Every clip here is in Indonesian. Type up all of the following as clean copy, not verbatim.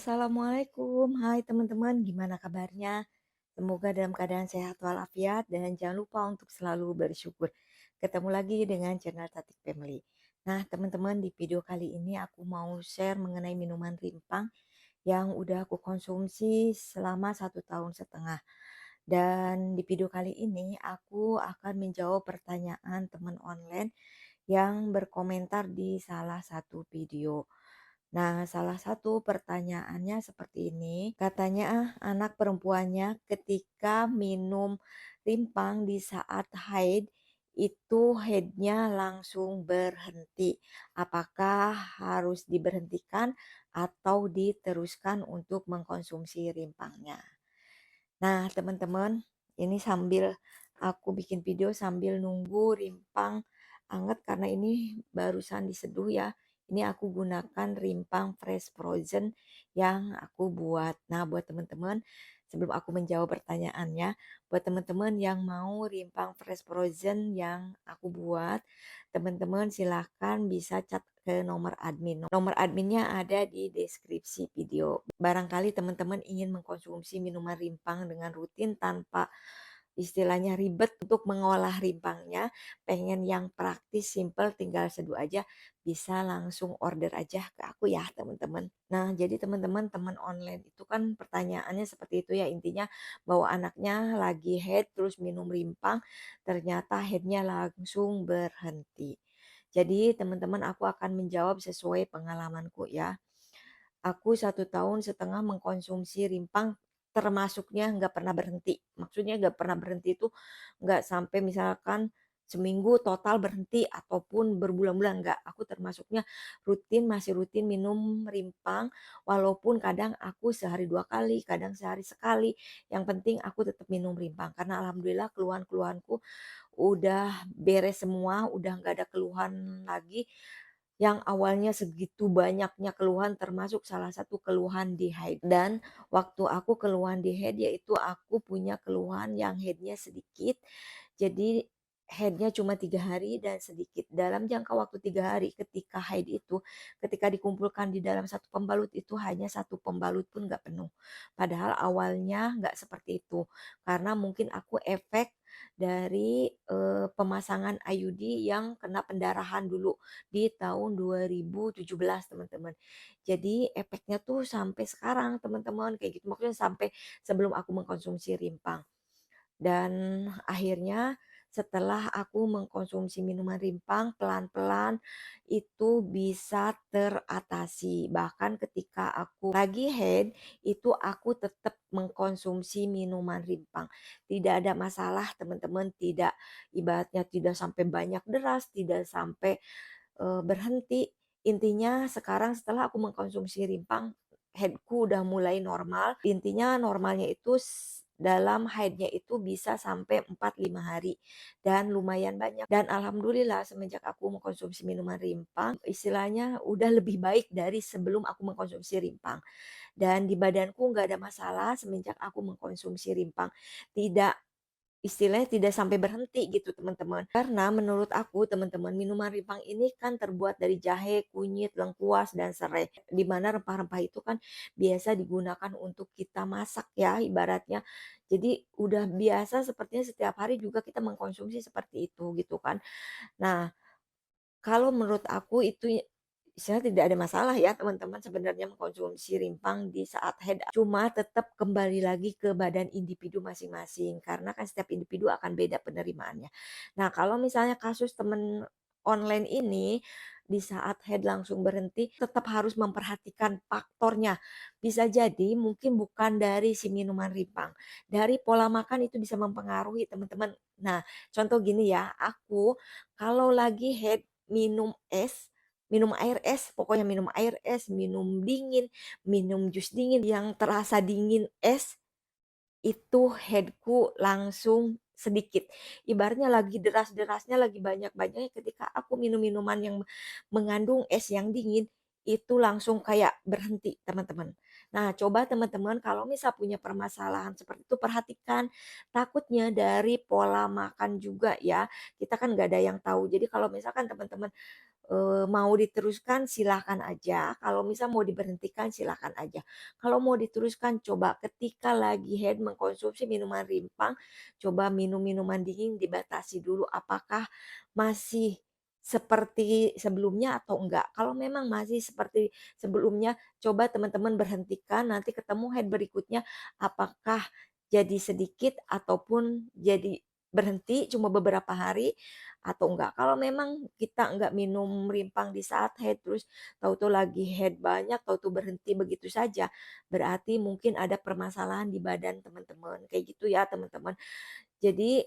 Assalamualaikum, hai teman-teman, gimana kabarnya? Semoga dalam keadaan sehat walafiat dan jangan lupa untuk selalu bersyukur. Ketemu lagi dengan channel Tatik Family. Nah teman-teman, di video kali ini aku mau share mengenai minuman rimpang yang udah aku konsumsi selama 1,5 tahun. Dan di video kali ini aku akan menjawab pertanyaan teman online yang berkomentar di salah satu video. Nah, salah satu pertanyaannya seperti ini. Katanya anak perempuannya ketika minum rimpang di saat haid itu haidnya langsung berhenti. Apakah harus diberhentikan atau diteruskan untuk mengkonsumsi rimpangnya? Nah, teman-teman, ini sambil aku bikin video sambil nunggu rimpang anget karena ini barusan diseduh ya. Ini aku gunakan rimpang fresh frozen yang aku buat. Nah, buat teman-teman, sebelum aku menjawab pertanyaannya, buat teman-teman yang mau rimpang fresh frozen yang aku buat, teman-teman silahkan bisa chat ke nomor admin. Nomor adminnya ada di deskripsi video. Barangkali teman-teman ingin mengkonsumsi minuman rimpang dengan rutin tanpa istilahnya ribet untuk mengolah rimpangnya, pengen yang praktis, simple, tinggal seduh aja, bisa langsung order aja ke aku ya teman-teman. Nah jadi teman-teman, teman online itu kan pertanyaannya seperti itu ya, intinya bahwa anaknya lagi head terus minum rimpang, ternyata headnya langsung berhenti. Jadi teman-teman, aku akan menjawab sesuai pengalamanku ya. Aku 1,5 tahun mengkonsumsi rimpang, termasuknya nggak pernah berhenti. Maksudnya nggak pernah berhenti itu nggak sampai misalkan seminggu total berhenti ataupun berbulan-bulan, nggak. Aku termasuknya rutin, masih rutin minum rimpang, walaupun kadang aku sehari 2 kali, kadang sehari sekali. Yang penting aku tetap minum rimpang karena alhamdulillah keluhan-keluhanku udah beres semua, udah nggak ada keluhan lagi. Yang awalnya segitu banyaknya keluhan, termasuk salah satu keluhan di haid. Dan waktu aku keluhan di haid yaitu aku punya keluhan yang haidnya sedikit. Jadi haidnya cuma 3 hari dan sedikit. Dalam jangka waktu 3 hari ketika haid itu, ketika dikumpulkan di dalam satu pembalut itu hanya satu pembalut pun nggak penuh. Padahal awalnya nggak seperti itu. Karena mungkin aku efek dari pemasangan IUD yang kena pendarahan dulu di tahun 2017 teman-teman. Jadi efeknya tuh sampai sekarang teman-teman kayak gitu. Maksudnya sampai sebelum aku mengkonsumsi rimpang. Dan akhirnya setelah aku mengkonsumsi minuman rimpang pelan-pelan itu bisa teratasi. Bahkan ketika aku lagi haid itu aku tetap mengkonsumsi minuman rimpang. Tidak ada masalah teman-teman, tidak ibaratnya tidak sampai banyak deras, tidak sampai berhenti. Intinya sekarang setelah aku mengkonsumsi rimpang, haidku udah mulai normal. Intinya normalnya itu dalam haidnya itu bisa sampai 4-5 hari dan lumayan banyak. Dan alhamdulillah semenjak aku mengkonsumsi minuman rimpang, istilahnya udah lebih baik dari sebelum aku mengkonsumsi rimpang. Dan di badanku nggak ada masalah semenjak aku mengkonsumsi rimpang. Tidak istilahnya tidak sampai berhenti gitu teman-teman. Karena menurut aku teman-teman, minuman rimpang ini kan terbuat dari jahe, kunyit, lengkuas, dan serai. Di mana rempah-rempah itu kan biasa digunakan untuk kita masak ya ibaratnya. Jadi udah biasa sepertinya setiap hari juga kita mengkonsumsi seperti itu gitu kan. Nah, kalau menurut aku itu istilahnya tidak ada masalah ya teman-teman sebenarnya mengkonsumsi rimpang di saat haid. Cuma tetap kembali lagi ke badan individu masing-masing karena kan setiap individu akan beda penerimaannya. Nah, kalau misalnya kasus temen online ini di saat haid langsung berhenti, tetap harus memperhatikan faktornya. Bisa jadi mungkin bukan dari si minuman rimpang, dari pola makan itu bisa mempengaruhi teman-teman. Nah, contoh gini ya, aku kalau lagi haid minum es, minum air es, pokoknya minum air es, minum dingin, minum jus dingin yang terasa dingin es, itu headku langsung sedikit. Ibaratnya lagi deras-derasnya, lagi banyak-banyaknya ketika aku minum minuman yang mengandung es yang dingin, itu langsung kayak berhenti teman-teman. Nah, coba teman-teman kalau misal punya permasalahan seperti itu perhatikan takutnya dari pola makan juga ya. Kita kan nggak ada yang tahu. Jadi kalau misalkan teman-teman mau diteruskan silahkan aja, kalau misal mau diberhentikan silahkan aja. Kalau mau diteruskan coba ketika lagi head mengkonsumsi minuman rimpang, coba minum minuman dingin dibatasi dulu apakah masih seperti sebelumnya atau enggak. Kalau memang masih seperti sebelumnya, coba teman-teman berhentikan, nanti ketemu head berikutnya apakah jadi sedikit ataupun jadi berhenti cuma beberapa hari atau enggak. Kalau memang kita enggak minum rimpang di saat haid, terus tahu-tahu lagi haid banyak, tahu-tahu berhenti begitu saja, berarti mungkin ada permasalahan di badan teman-teman, kayak gitu ya teman-teman. Jadi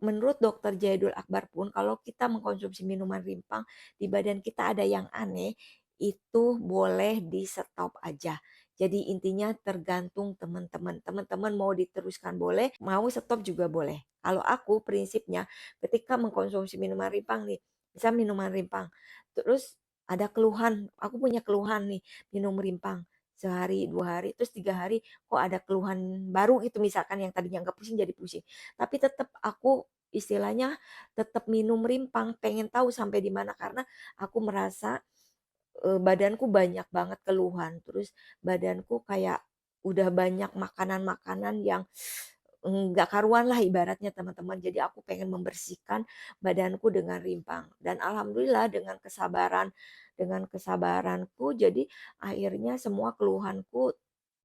menurut Dokter Jahidul Akbar pun kalau kita mengkonsumsi minuman rimpang di badan kita ada yang aneh, itu boleh di-stop aja. Jadi intinya tergantung teman-teman. Teman-teman mau diteruskan boleh, mau stop juga boleh. Kalau aku prinsipnya ketika mengkonsumsi minuman rimpang nih, misal minuman rimpang, terus ada keluhan, aku punya keluhan nih minum rimpang sehari, 2 hari, terus 3 hari kok ada keluhan baru gitu misalkan yang tadinya nggak pusing jadi pusing. Tapi tetap aku istilahnya tetap minum rimpang, pengen tahu sampai di mana karena aku merasa, badanku banyak banget keluhan, terus badanku kayak udah banyak makanan-makanan yang nggak karuan lah ibaratnya teman-teman. Jadi aku pengen membersihkan badanku dengan rimpang dan alhamdulillah dengan kesabaranku jadi akhirnya semua keluhanku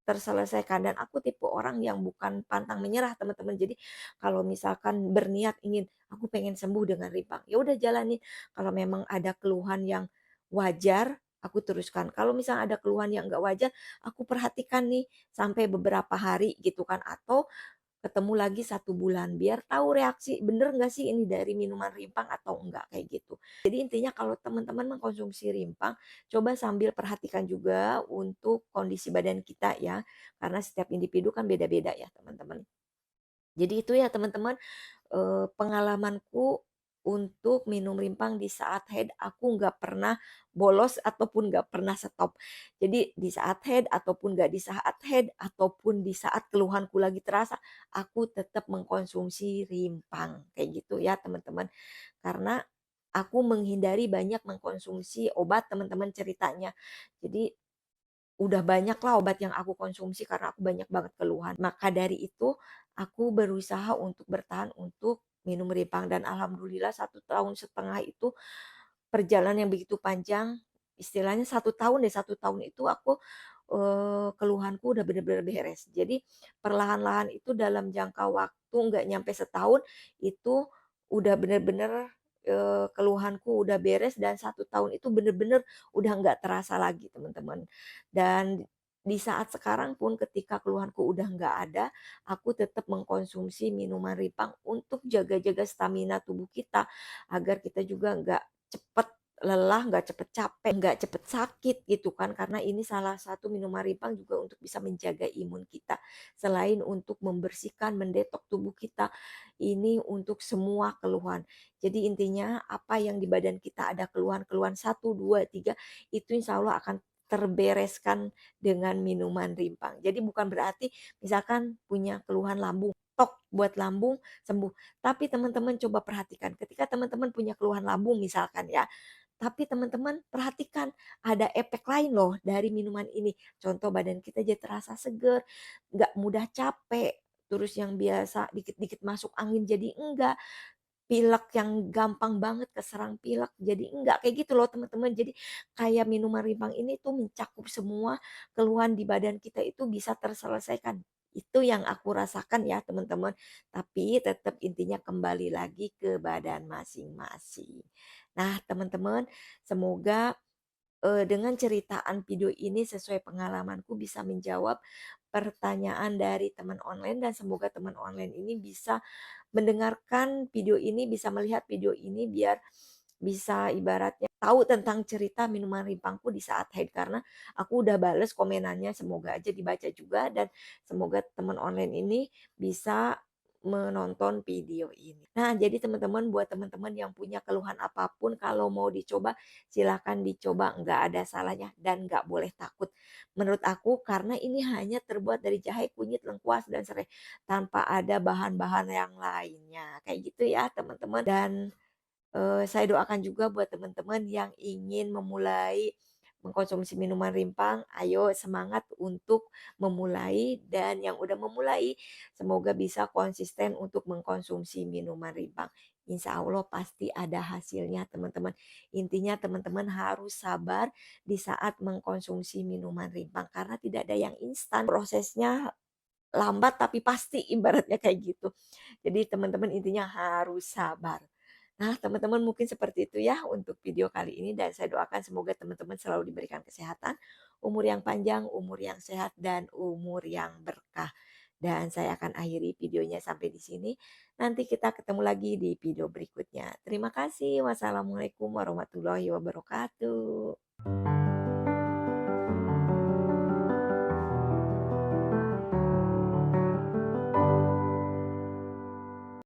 terselesaikan dan aku tipe orang yang bukan pantang menyerah teman-teman. Jadi kalau misalkan berniat ingin aku pengen sembuh dengan rimpang, ya udah jalanin. Kalau memang ada keluhan yang wajar, aku teruskan. Kalau misalnya ada keluhan yang enggak wajar, aku perhatikan nih sampai beberapa hari gitu kan atau ketemu lagi 1 bulan biar tahu reaksi bener nggak sih ini dari minuman rimpang atau enggak kayak gitu. Jadi intinya kalau teman-teman mengkonsumsi rimpang, coba sambil perhatikan juga untuk kondisi badan kita ya, karena setiap individu kan beda-beda ya teman-teman. Jadi itu ya teman-teman, pengalamanku untuk minum rimpang di saat haid, aku nggak pernah bolos ataupun nggak pernah stop. Jadi di saat haid ataupun nggak di saat haid, ataupun di saat keluhanku lagi terasa, aku tetap mengkonsumsi rimpang, kayak gitu ya teman-teman. Karena aku menghindari banyak mengkonsumsi obat teman-teman ceritanya. Jadi udah banyak lah obat yang aku konsumsi karena aku banyak banget keluhan. Maka dari itu aku berusaha untuk bertahan untuk minum rimpang dan alhamdulillah 1,5 tahun itu perjalanan yang begitu panjang, istilahnya 1 tahun deh, 1 tahun itu aku, keluhanku udah bener-bener beres. Jadi perlahan-lahan itu dalam jangka waktu nggak nyampe setahun, itu udah bener-bener, keluhanku udah beres dan 1 tahun itu bener-bener udah nggak terasa lagi teman-teman. Dan di saat sekarang pun ketika keluhanku udah nggak ada, aku tetap mengkonsumsi minuman rimpang untuk jaga-jaga stamina tubuh kita, agar kita juga nggak cepet lelah, nggak cepet capek, nggak cepet sakit gitu kan. Karena ini salah satu minuman rimpang juga untuk bisa menjaga imun kita. Selain untuk membersihkan, mendetok tubuh kita, ini untuk semua keluhan. Jadi intinya apa yang di badan kita ada keluhan-keluhan 1, 2, 3 itu insya Allah akan terbereskan dengan minuman rimpang. Jadi bukan berarti misalkan punya keluhan lambung, tok buat lambung sembuh. Tapi teman-teman coba perhatikan ketika teman-teman punya keluhan lambung misalkan ya, tapi teman-teman perhatikan ada efek lain loh dari minuman ini. Contoh badan kita jadi terasa seger, nggak mudah capek, terus yang biasa dikit-dikit masuk angin jadi enggak, pilek yang gampang banget keserang pilek jadi enggak, kayak gitu loh teman-teman. Jadi kayak minuman rimpang ini tuh mencakup semua keluhan di badan kita itu bisa terselesaikan. Itu yang aku rasakan ya teman-teman. Tapi tetap intinya kembali lagi ke badan masing-masing. Nah teman-teman semoga dengan ceritaan video ini sesuai pengalamanku bisa menjawab pertanyaan dari teman online dan semoga teman online ini bisa mendengarkan video ini, bisa melihat video ini biar bisa ibaratnya tahu tentang cerita minuman rimpangku di saat haid karena aku udah bales komenannya semoga aja dibaca juga dan semoga teman online ini bisa menonton video ini. Nah, jadi teman-teman, buat teman-teman yang punya keluhan apapun, kalau mau dicoba silakan dicoba, nggak ada salahnya dan nggak boleh takut. Menurut aku karena ini hanya terbuat dari jahe, kunyit, lengkuas, dan serai tanpa ada bahan-bahan yang lainnya. Kayak gitu ya teman-teman. Dan saya doakan juga buat teman-teman yang ingin memulai mengkonsumsi minuman rimpang, ayo semangat untuk memulai, dan yang udah memulai semoga bisa konsisten untuk mengkonsumsi minuman rimpang. Insya Allah pasti ada hasilnya teman-teman. Intinya teman-teman harus sabar di saat mengkonsumsi minuman rimpang karena tidak ada yang instan. Prosesnya lambat tapi pasti ibaratnya kayak gitu. Jadi teman-teman intinya harus sabar. Nah, teman-teman mungkin seperti itu ya untuk video kali ini dan saya doakan semoga teman-teman selalu diberikan kesehatan, umur yang panjang, umur yang sehat dan umur yang berkah. Dan saya akan akhiri videonya sampai di sini. Nanti kita ketemu lagi di video berikutnya. Terima kasih. Wassalamualaikum warahmatullahi wabarakatuh.